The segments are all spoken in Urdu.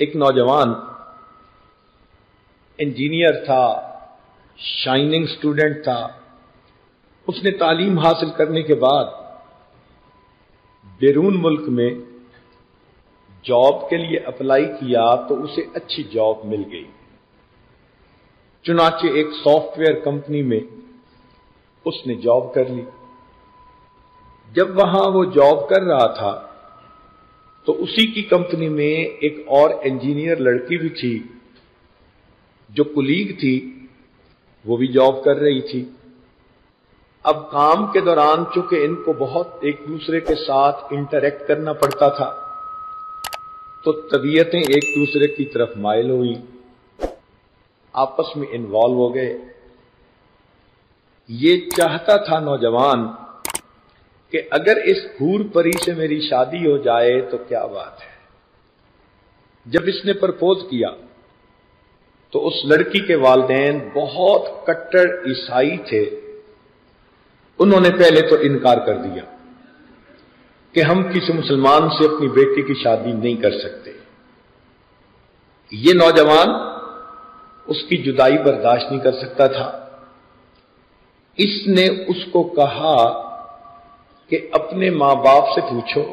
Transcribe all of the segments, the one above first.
ایک نوجوان انجینئر تھا، شائننگ سٹوڈنٹ تھا. اس نے تعلیم حاصل کرنے کے بعد بیرون ملک میں جاب کے لیے اپلائی کیا تو اسے اچھی جاب مل گئی. چنانچہ ایک سافٹ ویئر کمپنی میں اس نے جاب کر لی. جب وہاں وہ جاب کر رہا تھا تو اسی کی کمپنی میں ایک اور انجینئر لڑکی بھی تھی جو کولیگ تھی، وہ بھی جاب کر رہی تھی. اب کام کے دوران چونکہ ان کو بہت ایک دوسرے کے ساتھ انٹریکٹ کرنا پڑتا تھا تو طبیعتیں ایک دوسرے کی طرف مائل ہوئی، آپس میں انوالو ہو گئے. یہ چاہتا تھا نوجوان کہ اگر اس حور پری سے میری شادی ہو جائے تو کیا بات ہے. جب اس نے پرپوز کیا تو اس لڑکی کے والدین بہت کٹر عیسائی تھے. انہوں نے پہلے تو انکار کر دیا کہ ہم کسی مسلمان سے اپنی بیٹی کی شادی نہیں کر سکتے. یہ نوجوان اس کی جدائی برداشت نہیں کر سکتا تھا. اس نے اس کو کہا کہ اپنے ماں باپ سے پوچھو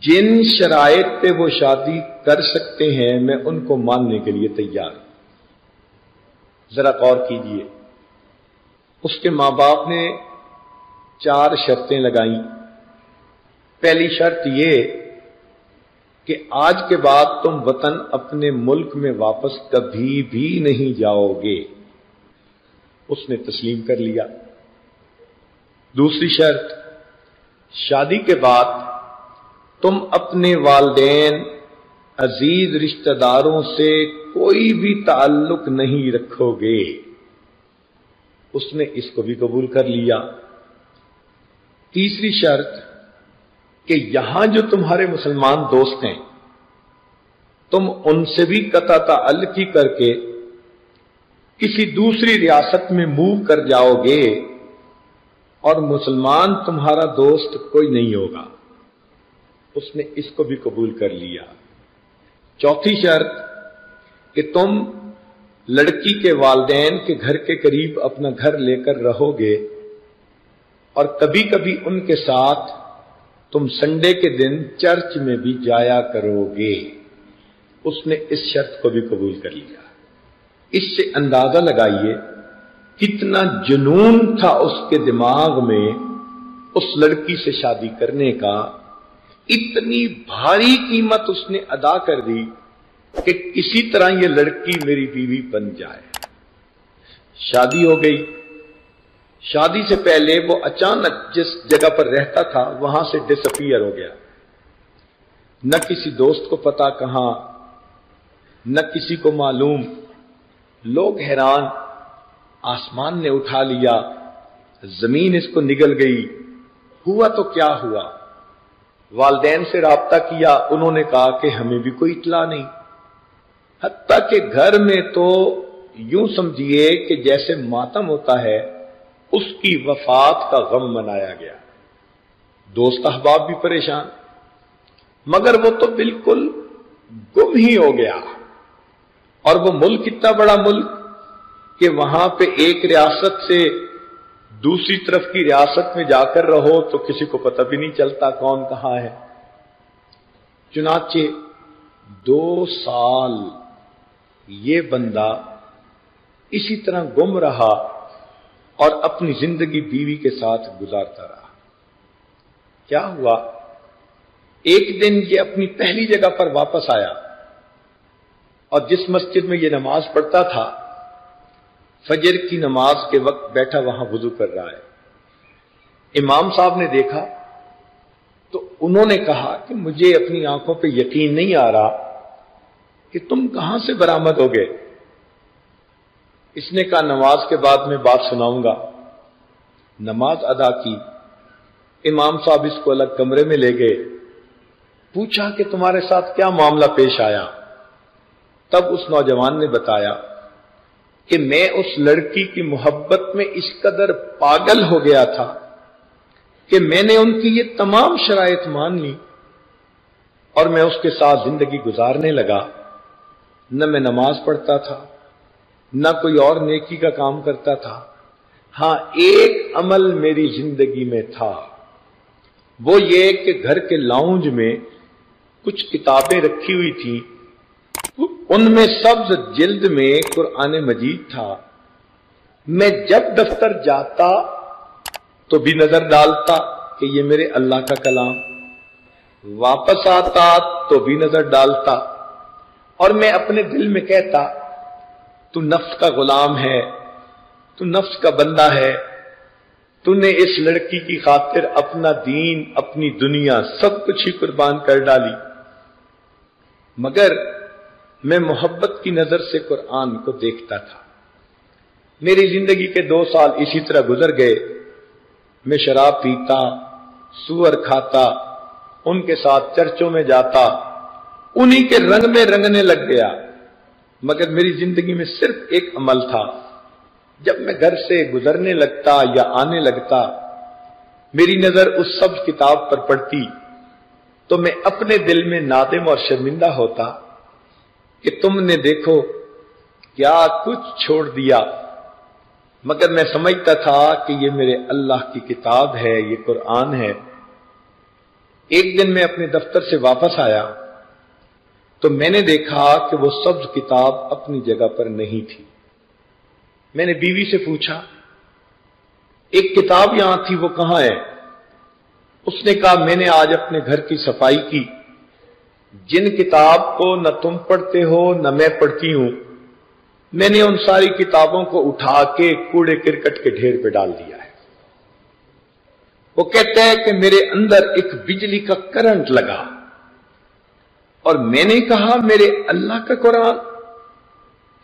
جن شرائط پہ وہ شادی کر سکتے ہیں میں ان کو ماننے کے لیے تیار ہوں. ذرا غور کیجئے، اس کے ماں باپ نے 4 شرطیں لگائیں. پہلی شرط یہ کہ آج کے بعد تم وطن اپنے ملک میں واپس کبھی بھی نہیں جاؤ گے. اس نے تسلیم کر لیا. دوسری شرط، شادی کے بعد تم اپنے والدین عزیز رشتہ داروں سے کوئی بھی تعلق نہیں رکھو گے. اس نے اس کو بھی قبول کر لیا. تیسری شرط کہ یہاں جو تمہارے مسلمان دوست ہیں تم ان سے بھی قطع تعلقی کر کے کسی دوسری ریاست میں موو کر جاؤ گے اور مسلمان تمہارا دوست کوئی نہیں ہوگا. اس نے اس کو بھی قبول کر لیا. چوتھی شرط کہ تم لڑکی کے والدین کے گھر کے قریب اپنا گھر لے کر رہو گے اور کبھی کبھی ان کے ساتھ تم سنڈے کے دن چرچ میں بھی جایا کرو گے. اس نے اس شرط کو بھی قبول کر لیا. اس سے اندازہ لگائیے کتنا جنون تھا اس کے دماغ میں اس لڑکی سے شادی کرنے کا. اتنی بھاری قیمت اس نے ادا کر دی کہ کسی طرح یہ لڑکی میری بیوی بن جائے. شادی ہو گئی. شادی سے پہلے وہ اچانک جس جگہ پر رہتا تھا وہاں سے ڈس اپیئر ہو گیا. نہ کسی دوست کو پتا کہاں، نہ کسی کو معلوم. لوگ حیران. آسمان نے اٹھا لیا، زمین اس کو نگل گئی. ہوا تو کیا ہوا؟ والدین سے رابطہ کیا، انہوں نے کہا کہ ہمیں بھی کوئی اطلاع نہیں. حتیٰ کہ گھر میں تو یوں سمجھیے کہ جیسے ماتم ہوتا ہے اس کی وفات کا غم منایا گیا. دوست احباب بھی پریشان، مگر وہ تو بالکل گم ہی ہو گیا. اور وہ ملک اتنا بڑا ملک کہ وہاں پہ ایک ریاست سے دوسری طرف کی ریاست میں جا کر رہو تو کسی کو پتہ بھی نہیں چلتا کون کہاں ہے. چنانچہ 2 سال یہ بندہ اسی طرح گم رہا اور اپنی زندگی بیوی کے ساتھ گزارتا رہا. کیا ہوا؟ ایک دن یہ اپنی پہلی جگہ پر واپس آیا اور جس مسجد میں یہ نماز پڑھتا تھا فجر کی نماز کے وقت بیٹھا وہاں وضو کر رہا ہے. امام صاحب نے دیکھا تو انہوں نے کہا کہ مجھے اپنی آنکھوں پہ یقین نہیں آ رہا کہ تم کہاں سے برآمد ہو گئے. اس نے کہا نماز کے بعد میں بات سناؤں گا. نماز ادا کی. امام صاحب اس کو الگ کمرے میں لے گئے. پوچھا کہ تمہارے ساتھ کیا معاملہ پیش آیا؟ تب اس نوجوان نے بتایا کہ میں اس لڑکی کی محبت میں اس قدر پاگل ہو گیا تھا کہ میں نے ان کی یہ تمام شرائط مان لی اور میں اس کے ساتھ زندگی گزارنے لگا، نہ میں نماز پڑھتا تھا، نہ کوئی اور نیکی کا کام کرتا تھا۔ ہاں ایک عمل میری زندگی میں تھا، وہ یہ کہ گھر کے لاؤنج میں کچھ کتابیں رکھی ہوئی تھیں، ان میں سبز جلد میں قرآن مجید تھا۔ میں جب دفتر جاتا تو بھی نظر ڈالتا کہ یہ میرے اللہ کا کلام، واپس آتا تو بھی نظر ڈالتا، اور میں اپنے دل میں کہتا تو نفس کا غلام ہے، تو نفس کا بندہ ہے، تو نے اس لڑکی کی خاطر اپنا دین، اپنی دنیا، سب کچھ ہی قربان کر ڈالی۔ مگر میں محبت کی نظر سے قرآن کو دیکھتا تھا۔ میری زندگی کے 2 سال اسی طرح گزر گئے۔ میں شراب پیتا، سور کھاتا، ان کے ساتھ چرچوں میں جاتا، انہی کے رنگ میں رنگنے لگ گیا۔ مگر میری زندگی میں صرف ایک عمل تھا، جب میں گھر سے گزرنے لگتا یا آنے لگتا، میری نظر اس سبز کتاب پر پڑتی تو میں اپنے دل میں نادم اور شرمندہ ہوتا کہ تم نے دیکھو کیا کچھ چھوڑ دیا۔ مگر میں سمجھتا تھا کہ یہ میرے اللہ کی کتاب ہے، یہ قرآن ہے۔ ایک دن میں اپنے دفتر سے واپس آیا تو میں نے دیکھا کہ وہ سبز کتاب اپنی جگہ پر نہیں تھی۔ میں نے بیوی سے پوچھا، ایک کتاب یہاں تھی، وہ کہاں ہے؟ اس نے کہا، میں نے آج اپنے گھر کی صفائی کی، جن کتاب کو نہ تم پڑھتے ہو نہ میں پڑھتی ہوں، میں نے ان ساری کتابوں کو اٹھا کے کوڑے کرکٹ کے ڈھیر پہ ڈال دیا ہے۔ وہ کہتا ہے کہ میرے اندر ایک بجلی کا کرنٹ لگا اور میں نے کہا میرے اللہ کا قرآن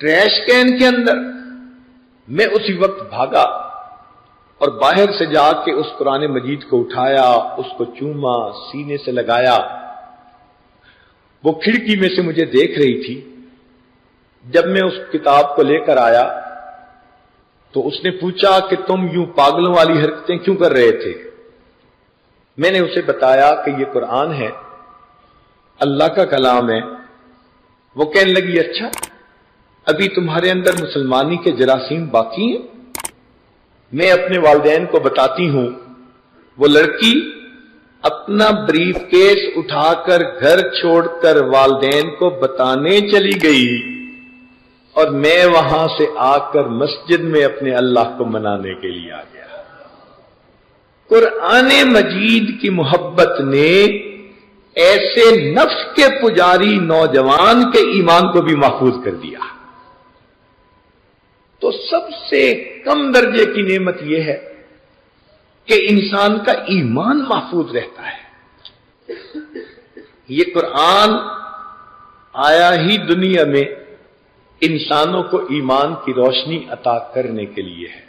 ٹریش کین کے اندر۔ میں اسی وقت بھاگا اور باہر سے جا کے اس قرآن مجید کو اٹھایا، اس کو چوما، سینے سے لگایا۔ وہ کھڑکی میں سے مجھے دیکھ رہی تھی۔ جب میں اس کتاب کو لے کر آیا تو اس نے پوچھا کہ تم یوں پاگلوں والی حرکتیں کیوں کر رہے تھے؟ میں نے اسے بتایا کہ یہ قرآن ہے، اللہ کا کلام ہے۔ وہ کہنے لگی، اچھا ابھی تمہارے اندر مسلمانی کے جراثیم باقی ہیں؟ میں اپنے والدین کو بتاتی ہوں۔ وہ لڑکی اپنا بریف کیس اٹھا کر گھر چھوڑ کر والدین کو بتانے چلی گئی اور میں وہاں سے آ کر مسجد میں اپنے اللہ کو منانے کے لیے آ گیا۔ قرآن مجید کی محبت نے ایسے نفس کے پجاری نوجوان کے ایمان کو بھی محفوظ کر دیا۔ تو سب سے کم درجے کی نعمت یہ ہے کہ انسان کا ایمان محفوظ رہتا ہے۔ یہ قرآن آیا ہی دنیا میں انسانوں کو ایمان کی روشنی عطا کرنے کے لیے ہے۔